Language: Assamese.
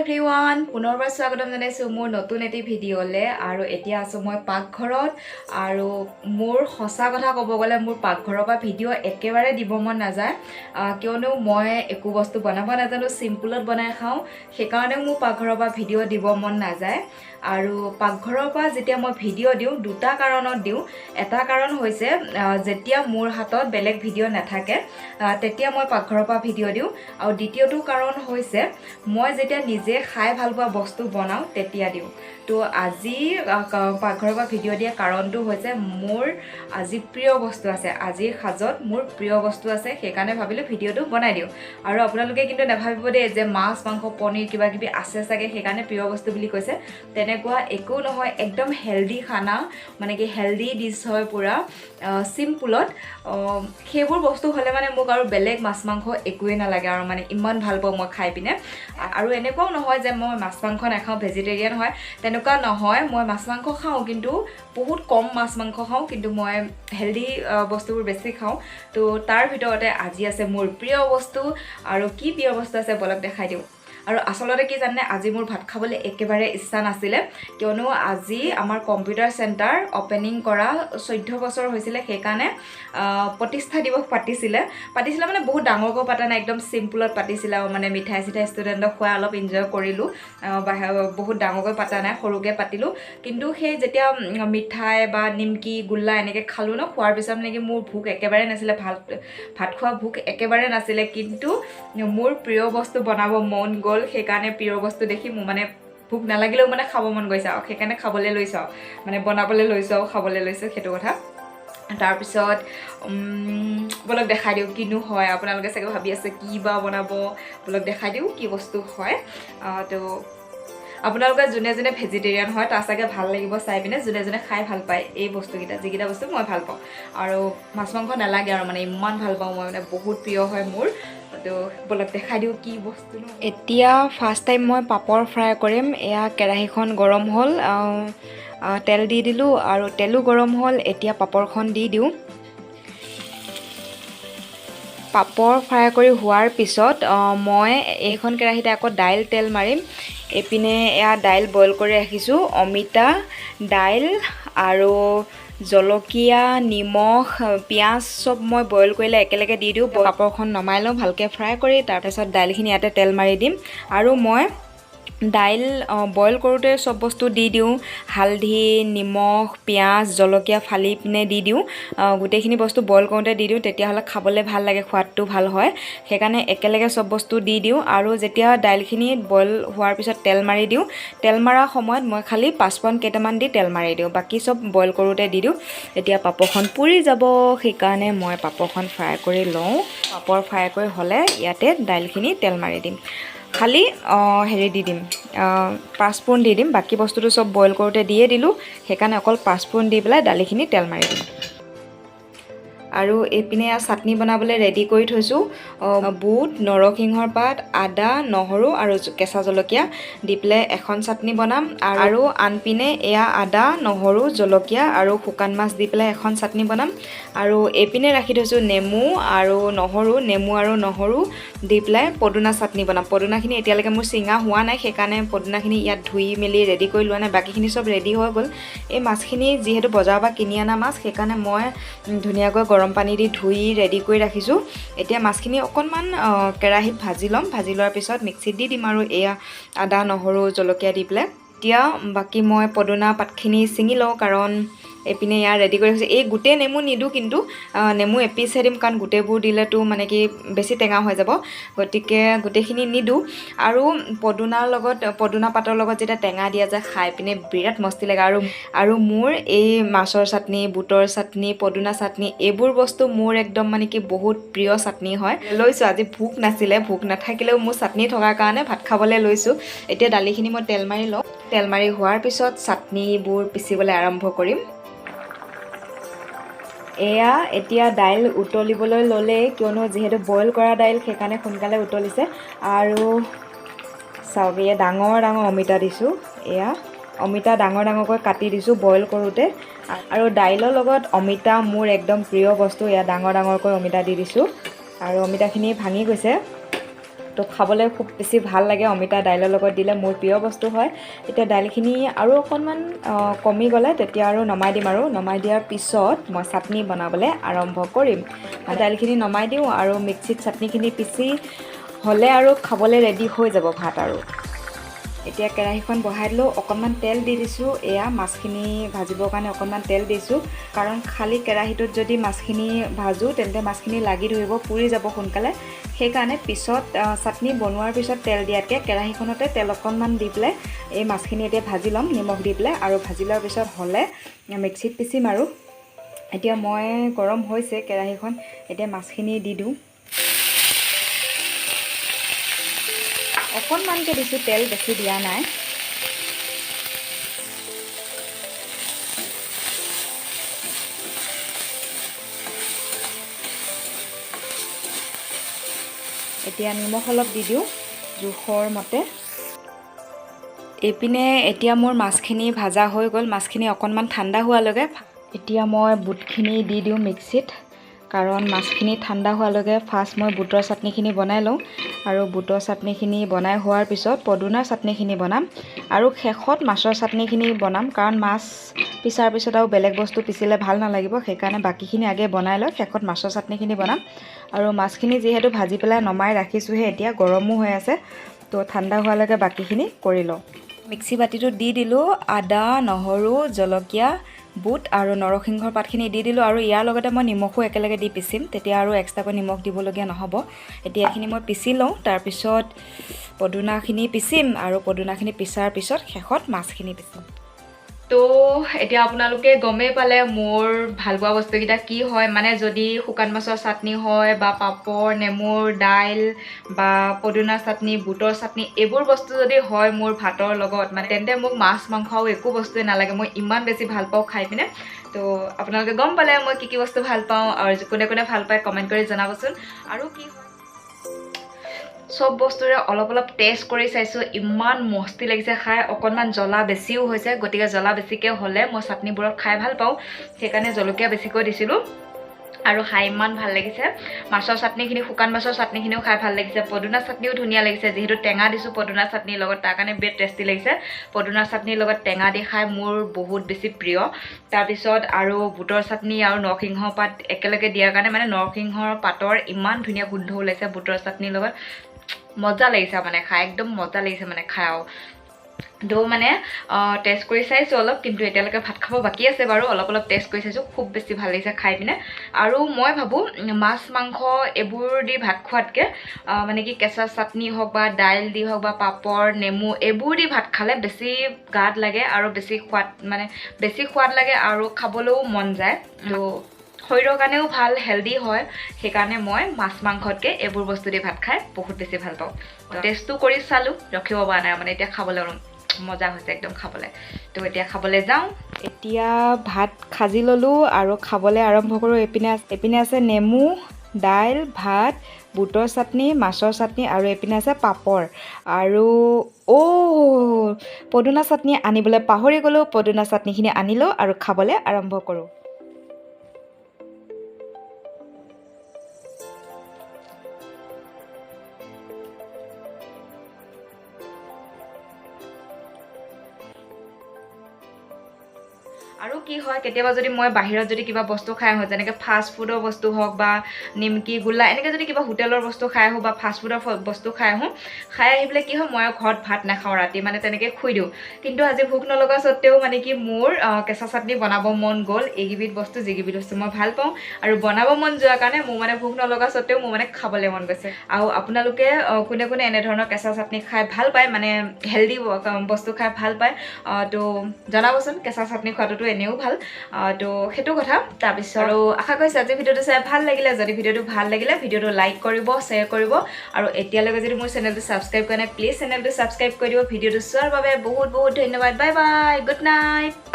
এভৰিৱান পুনৰবাৰ স্বাগতম জনাইছোঁ মোৰ নতুন এটি ভিডিঅ'লৈ আৰু এতিয়া আছোঁ মই পাকঘৰত আৰু মোৰ সঁচা কথা ক'ব গ'লে মোৰ পাকঘৰৰ পৰা ভিডিঅ' একেবাৰে দিব মন নাযায় কিয়নো মই একো বস্তু বনাব নাজানো চিম্পুলত বনাই খাওঁ সেইকাৰণে মোৰ পাকঘৰৰ পৰা ভিডিঅ' দিব মন নাযায় আৰু পাকঘৰৰ পৰা যেতিয়া মই ভিডিঅ' দিওঁ দুটা কাৰণত দিওঁ এটা কাৰণ হৈছে যেতিয়া মোৰ হাতত বেলেগ ভিডিঅ' নাথাকে তেতিয়া মই পাকঘৰৰ পৰা ভিডিঅ' দিওঁ আৰু দ্বিতীয়টো কাৰণ হৈছে মই যেতিয়া নিজে খাই ভাল পোৱা বস্তু বনাওঁ তেতিয়া দিওঁ তো আজি পাকঘৰৰ পৰা ভিডিঅ' দিয়া কাৰণটো হৈছে মোৰ আজি প্ৰিয় বস্তু আছে আজিৰ সাজত মোৰ প্ৰিয় বস্তু আছে সেইকাৰণে ভাবিলোঁ ভিডিঅ'টো বনাই দিওঁ আৰু আপোনালোকে কিন্তু নাভাবিব দেই যে মাছ মাংস পনীৰ কিবা কিবি আছে চাগে সেইকাৰণে প্ৰিয় বস্তু বুলি কৈছে তেনেকুৱা একো নহয় একদম হেল্ডি খানা মানে কি হেল্ডি ডিছ হয় পুৰা চিম্পুলত সেইবোৰ বস্তু হ'লে মানে মোক আৰু বেলেগ মাছ মাংস একোৱেই নালাগে আৰু মানে ইমান ভাল পাওঁ মই খাই পিনে আৰু এনেকুৱাও নহয় যে মই মাছ মাংস নাখাওঁ ভেজিটেৰিয়ান হয় তেনেকুৱা নহয় মই মাছ মাংস খাওঁ কিন্তু বহুত কম মাছ মাংস খাওঁ কিন্তু মই হেল্ডি বস্তুবোৰ বেছি খাওঁ তো তাৰ ভিতৰতে আজি আছে মোৰ প্ৰিয় বস্তু আৰু কি প্ৰিয় বস্তু আছে বলক দেখাই দিওঁ আৰু আচলতে কি জানে আজি মোৰ ভাত খাবলৈ একেবাৰে ইচ্ছা নাছিলে কিয়নো আজি আমাৰ কম্পিউটাৰ চেণ্টাৰ অপেনিং কৰা 14 বছৰ হৈছিলে সেইকাৰণে প্ৰতিষ্ঠা দিৱস পাতিছিলে মানে বহুত ডাঙৰকৈ পাতা নাই একদম চিম্পুলত পাতিছিলে আৰু মানে মিঠাই চিঠাই ষ্টুডেণ্টক খোৱা অলপ এনজয় কৰিলোঁ বহুত ডাঙৰকৈ পাতা নাই সৰুকৈ পাতিলোঁ কিন্তু সেই যেতিয়া মিঠাই বা নিমকি গোল্লা এনেকৈ খালোঁ ন খোৱাৰ পিছত মানে কি মোৰ ভোক একেবাৰে নাছিলে ভাত খোৱা ভোক একেবাৰে নাছিলে কিন্তু মোৰ প্ৰিয় বস্তু বনাব মন গ'ল সেইকাৰণে প্ৰিয় বস্তু দেখি মোৰ মানে ভোক নালাগিলেও মানে খাব মন গৈছে আৰু সেইকাৰণে খাবলৈ লৈছোঁ আৰু মানে বনাবলৈ লৈছোঁ আৰু খাবলৈ লৈছোঁ সেইটো কথা তাৰপিছত বলক দেখাই দিওঁ কিনো হয় আপোনালোকে চাগে ভাবি আছে কি বা বনাব বলক দেখাই দিওঁ কি বস্তু হয় তো আপোনালোকে যোনে যোনে ভেজিটেৰিয়ান হয় তাৰ চাগে ভাল লাগিব চাই পিনে যোনে যোনে খাই ভাল পায় এই বস্তুকেইটা যিকেইটা বস্তু মই ভাল পাওঁ আৰু মাছ মাংস নালাগে আৰু মানে ইমান ভাল পাওঁ মই মানে বহুত প্ৰিয় হয় মোৰ তো বলক দেখাই দিওঁ কি বস্তু এতিয়া ফাৰ্ষ্ট টাইম মই পাপৰ ফ্ৰাই কৰিম এয়া কেৰাহীখন গৰম হ'ল তেল দি দিলোঁ আৰু তেলো গৰম হ'ল এতিয়া পাপৰখন দি দিওঁ পাপৰ ফ্ৰাই কৰি হোৱাৰ পিছত মই এইখন কেৰাহীতে আকৌ দাইল তেল মাৰিম এইপিনে এয়া দাইল বইল কৰি ৰাখিছোঁ অমিতা দাইল আৰু জলকীয়া নিমখ পিঁয়াজ চব মই বইল কৰিলে একেলগে দি দিওঁ পাপৰখন নমাই লওঁ ভালকৈ ফ্ৰাই কৰি তাৰপিছত দাইলখিনি ইয়াতে তেল মাৰি দিম আৰু মই দাইল বইল কৰোঁতে চব বস্তু দি দিওঁ হালধি নিমখ পিঁয়াজ জলকীয়া ফালি পিনে দি দিওঁ গোটেইখিনি বস্তু বইল কৰোঁতে দি দিওঁ তেতিয়াহ'লে খাবলৈ ভাল লাগে সোৱাদটো ভাল হয় সেইকাৰণে একেলগে চব বস্তু দি দিওঁ আৰু যেতিয়া দাইলখিনি বইল হোৱাৰ পিছত তেল মাৰি দিওঁ তেল মৰাৰ সময়ত মই খালি পাঁচফোৰণ কেইটামান দি তেল মাৰি দিওঁ বাকী চব বইল কৰোঁতে দি দিওঁ এতিয়া পাপৰখন পুৰি যাব সেইকাৰণে মই পাপৰখন ফ্ৰাই কৰি লওঁ পাপৰ ফ্ৰাই কৰি হ'লে ইয়াতে দাইলখিনি তেল মাৰি দিম খালি হেৰি দি দিম পাঁচফোৰণ দি দিম বাকী বস্তুটো চব বইল কৰোঁতে দিয়ে দিলোঁ সেইকাৰণে অকল পাঁচফোৰণ দি পেলাই দালিখিনি তেল মাৰি দিম আৰু এইপিনে চাটনি বনাবলৈ ৰেডি কৰি থৈছোঁ বুট নৰসিংহৰ পাত আদা নহৰু আৰু কেঁচা জলকীয়া দি পেলাই এখন চাটনি বনাম আৰু আনপিনে এয়া আদা নহৰু জলকীয়া আৰু শুকান মাছ দি পেলাই এখন চাটনি বনাম আৰু এইপিনে ৰাখি থৈছোঁ নেমু আৰু নহৰু দি পেলাই পদুনা চাটনি বনাম পদুনাখিনি এতিয়ালৈকে মোৰ চিঙা হোৱা নাই সেইকাৰণে পদুনাখিনি ইয়াত ধুই মেলি ৰেডি কৰি লোৱা নাই বাকীখিনি চব ৰেডি হৈ গ'ল এই মাছখিনি যিহেতু বজাৰৰ পৰা কিনি অনা মাছ সেইকাৰণে মই ধুনীয়াকৈ গৰম পানী দি ধুই ৰেডি কৰি ৰাখিছোঁ এতিয়া মাছখিনি অকণমান কেৰাহীত ভাজি ল'ম ভাজি লোৱাৰ পিছত মিক্সিত দি দিম আৰু এয়া আদা নহৰু জলকীয়া দি পেলাই এতিয়া বাকী মই পদুনা পাতখিনি ছিঙি লওঁ কাৰণ এইপিনে ইয়াৰ ৰেডি কৰি ৰাখিছোঁ এই গোটেই নেমু নিদিওঁ কিন্তু নেমু এপিচহে দিম কাৰণ গোটেইবোৰ দিলেতো মানে কি বেছি টেঙা হৈ যাব গতিকে গোটেইখিনি নিদিওঁ আৰু পদুনা পাতৰ লগত যেতিয়া টেঙা দিয়া যায় খাই পিনে বিৰাট মস্তি লাগে আৰু মোৰ এই মাছৰ চাটনি বুটৰ চাটনি পদুনা চাটনি এইবোৰ বস্তু মোৰ একদম মানে কি বহুত প্ৰিয় চাটনি হয় লৈছোঁ আজি ভোক নাথাকিলেও মোৰ চাটনি থকাৰ কাৰণে ভাত খাবলৈ লৈছোঁ এতিয়া দালিখিনি মই তেল মাৰি লওঁ তেল মাৰি হোৱাৰ পিছত চাটনিবোৰ পিচিবলৈ আৰম্ভ কৰিম এয়া এতিয়া দাইল উতলিবলৈ ল'লেই কিয়নো যিহেতু বইল কৰা দাইল সেইকাৰণে সোনকালে উতলিছে আৰু চাওক এয়া ডাঙৰ অমিতা দিছোঁ এয়া অমিতা ডাঙৰকৈ কাটি দিছোঁ বইল কৰোঁতে আৰু দাইলৰ লগত অমিতা মোৰ একদম প্ৰিয় বস্তু এয়া ডাঙৰকৈ অমিতা দি দিছোঁ আৰু অমিতাখিনি ভাঙি গৈছে তো খাবলৈ খুব বেছি ভাল লাগে অমিতা দাইলৰ লগত দিলে মোৰ প্ৰিয় বস্তু হয় এতিয়া দাইলখিনি আৰু অকণমান কমি গ'লে তেতিয়া আৰু নমাই দিম আৰু নমাই দিয়াৰ পিছত মই চাটনি বনাবলৈ আৰম্ভ কৰিম দাইলখিনি নমাই দিওঁ আৰু মিক্সিত চাটনিখিনি পিচি হ'লে আৰু খাবলৈ ৰেডি হৈ যাব ভাত আৰু এতিয়া কেৰাহীখন বহাই দিলোঁ অকণমান তেল দি দিছোঁ এয়া মাছখিনি ভাজিবৰ কাৰণে অকণমান তেল দিছোঁ কাৰণ খালী কেৰাহীটোত যদি মাছখিনি ভাজোঁ তেন্তে মাছখিনি লাগি ধৰিব পুৰি যাব সোনকালে সেইকাৰণে পিছত চাটনি বনোৱাৰ পিছত তেল দিয়াতকৈ কেৰাহীখনতে তেল অকণমান দি পেলাই এই মাছখিনি এতিয়া ভাজি ল'ম নিমখ দি পেলাই আৰু ভাজি লোৱাৰ পিছত হ'লে মিক্সিত পিচিম আৰু এতিয়া মই গৰম হৈছে কেৰাহীখন এতিয়া মাছখিনি দি দিওঁ অকণমানকৈ দিছোঁ তেল বেছি দিয়া নাই এতিয়া নিমখ অলপ দি দিওঁ জোখৰ মতে এইপিনে এতিয়া মোৰ মাছখিনি ভাজা হৈ গ'ল মাছখিনি অকণমান ঠাণ্ডা হোৱালৈকে এতিয়া মই বুটখিনি দি দিওঁ মিক্সিত কাৰণ মাছখিনি ঠাণ্ডা হোৱালৈকে ফাৰ্ষ্ট মই বুটৰ চাটনিখিনি বনাই লওঁ আৰু বুটৰ চাটনিখিনি বনাই হোৱাৰ পিছত পদুনাৰ চাটনিখিনি বনাম আৰু শেষত মাছৰ চাটনিখিনি বনাম কাৰণ মাছ পিছাৰ পিছত আৰু বেলেগ বস্তু পিচিলে ভাল নালাগিব সেইকাৰণে বাকীখিনি আগে বনাই লৈ শেষত মাছৰ চাটনিখিনি বনাম আৰু মাছখিনি যিহেতু ভাজি পেলাই নমাই ৰাখিছোঁহে এতিয়া গৰমো হৈ আছে তো ঠাণ্ডা হোৱালৈকে বাকীখিনি কৰি লওঁ মিক্সি বাতিটোত দি দিলোঁ আদা নহৰু জলকীয়া বুট আৰু নৰসিংহৰ পাতখিনি দি দিলোঁ আৰু ইয়াৰ লগতে মই নিমখো একেলগে দি পিচিম তেতিয়া আৰু এক্সট্ৰাকৈ নিমখ দিবলগীয়া নহ'ব এতিয়া এইখিনি মই পিচি লওঁ তাৰপিছত পদুনাখিনি পিচিম আৰু পদুনাখিনি পিচাৰ পিছত শেষত মাছখিনি পিচিম তো এতিয়া আপোনালোকে গমেই পালে মোৰ ভাল পোৱা বস্তুকেইটা কি হয় মানে যদি শুকান মাছৰ চাটনি হয় বা পাপৰ নেমুৰ দাইল বা পদুনা চাটনি বুটৰ চাটনি এইবোৰ বস্তু যদি হয় মোৰ ভাতৰ লগত মানে তেন্তে মোক মাছ মাংস আৰু একো বস্তুৱে নালাগে মই ইমান বেছি ভাল পাওঁ খাই পিনে তো আপোনালোকে গম পালে মই কি বস্তু ভাল পাওঁ আৰু কোনে কোনে ভাল পায় কমেণ্ট কৰি জনাবচোন আৰু কি হয় সব বস্তুৰে অলপ অলপ টেষ্ট কৰি চাইছোঁ ইমান মস্তি লাগিছে খাই অকণমান জ্বলা বেছিও হৈছে গতিকে জ্বলা বেছিকৈ হ'লে মই চাটনিবোৰত খাই ভাল পাওঁ সেইকাৰণে জলকীয়া বেছিকৈ দিছিলোঁ আৰু খাই ইমান ভাল লাগিছে মাছৰ চাটনিখিনি শুকান মাছৰ চাটনিখিনিও খাই ভাল লাগিছে পদুনা চাটনিও ধুনীয়া লাগিছে যিহেতু টেঙা দিছোঁ পদুনা চাটনিৰ লগত তাৰ কাৰণে বিৰাট টেষ্টি লাগিছে পদুনা চাটনিৰ লগত টেঙা দি খাই মোৰ বহুত বেছি প্ৰিয় তাৰপিছত আৰু বুটৰ চাটনি আৰু নৰসিংহ পাত একেলগে দিয়াৰ কাৰণে মানে নৰসিংহৰ পাতৰ ইমান ধুনীয়া গোন্ধ ওলাইছে বুটৰ চাটনিৰ লগত মজা লাগিছে মানে খাই একদম মজা লাগিছে মানে খাই আৰু তো মানে টেষ্ট কৰি চাইছোঁ অলপ কিন্তু এতিয়ালৈকে ভাত খাব বাকী আছে বাৰু অলপ অলপ টেষ্ট কৰি চাইছোঁ খুব বেছি ভাল লাগিছে খাই পিনে আৰু মই ভাবোঁ মাছ মাংস এইবোৰ দি ভাত খোৱাতকৈ মানে কি কেঁচা চাটনি হওক বা দাইল দি হওক বা পাপৰ নেমু এইবোৰ দি ভাত খালে বেছি গাত লাগে আৰু বেছি সোৱাদ লাগে আৰু খাবলৈও মন যায় তো শৰীৰৰ কাৰণেও ভাল হেল্ডি হয় সেইকাৰণে মই মাছ মাংসতকৈ এইবোৰ বস্তু দি ভাত খাই বহুত বেছি ভাল পাওঁ টেষ্টটো কৰি চালোঁ ৰখিব পৰা নাই মানে এতিয়া খাবলৈ মজা হৈছে একদম খাবলৈ তো এতিয়া খাবলৈ যাওঁ এতিয়া ভাত সাজি ল'লোঁ আৰু খাবলৈ আৰম্ভ কৰোঁ এইপিনে আছে নেমু দাইল ভাত বুটৰ চাটনি মাছৰ চাটনি আৰু এইপিনে আছে পাপৰ আৰু পদুনা চাটনি আনিবলৈ পাহৰি গ'লোঁ পদুনা চাটনিখিনি আনিলোঁ আৰু খাবলৈ আৰম্ভ কৰোঁ আৰু কি হয় কেতিয়াবা যদি মই বাহিৰত যদি কিবা বস্তু খাই আহোঁ যেনেকৈ ফাষ্ট ফুডৰ বস্তু হওক বা নিমকি গোল্লা এনেকৈ যদি কিবা হোটেলৰ বস্তু খাই আহোঁ বা ফাষ্ট ফুডৰ বস্তু খাই আহোঁ খাই আহি পেলাই কি হয় মই ঘৰত ভাত নাখাওঁ ৰাতি মানে তেনেকৈ শুই দিওঁ কিন্তু আজি ভোক নলগা স্বত্তেও মানে কি মোৰ কেঁচা চাটনি বনাব মন গ'ল এইকেইবিধ বস্তু যিকেইবিধ বস্তু মই ভাল পাওঁ আৰু বনাব মন যোৱাৰ কাৰণে মোৰ মানে ভোক নলগা স্বত্তেও মোৰ মানে খাবলৈ মন গৈছে আৰু আপোনালোকে কোনে কোনে এনেধৰণৰ কেঁচা চাটনি খাই ভাল পায় মানে হেল্ডি বস্তু খাই ভাল পায় তো জনাবচোন কেঁচা চাটনি খোৱাটোতো এনেও ভাল তো সেইটো কথা তাৰপিছত আৰু আশা কৰিছোঁ আজি ভিডিঅ'টো চাই ভাল লাগিলে যদি ভিডিঅ'টো ভাল লাগিলে ভিডিঅ'টো লাইক কৰিব শ্বেয়াৰ কৰিব আৰু এতিয়ালৈকে যদি মোৰ চেনেলটো ছাবস্ক্ৰাইব কৰা নাই প্লিজ চেনেলটো ছাবস্ক্ৰাইব কৰি দিব ভিডিঅ'টো চোৱাৰ বাবে বহুত বহুত ধন্যবাদ বাই বাই গুড নাইট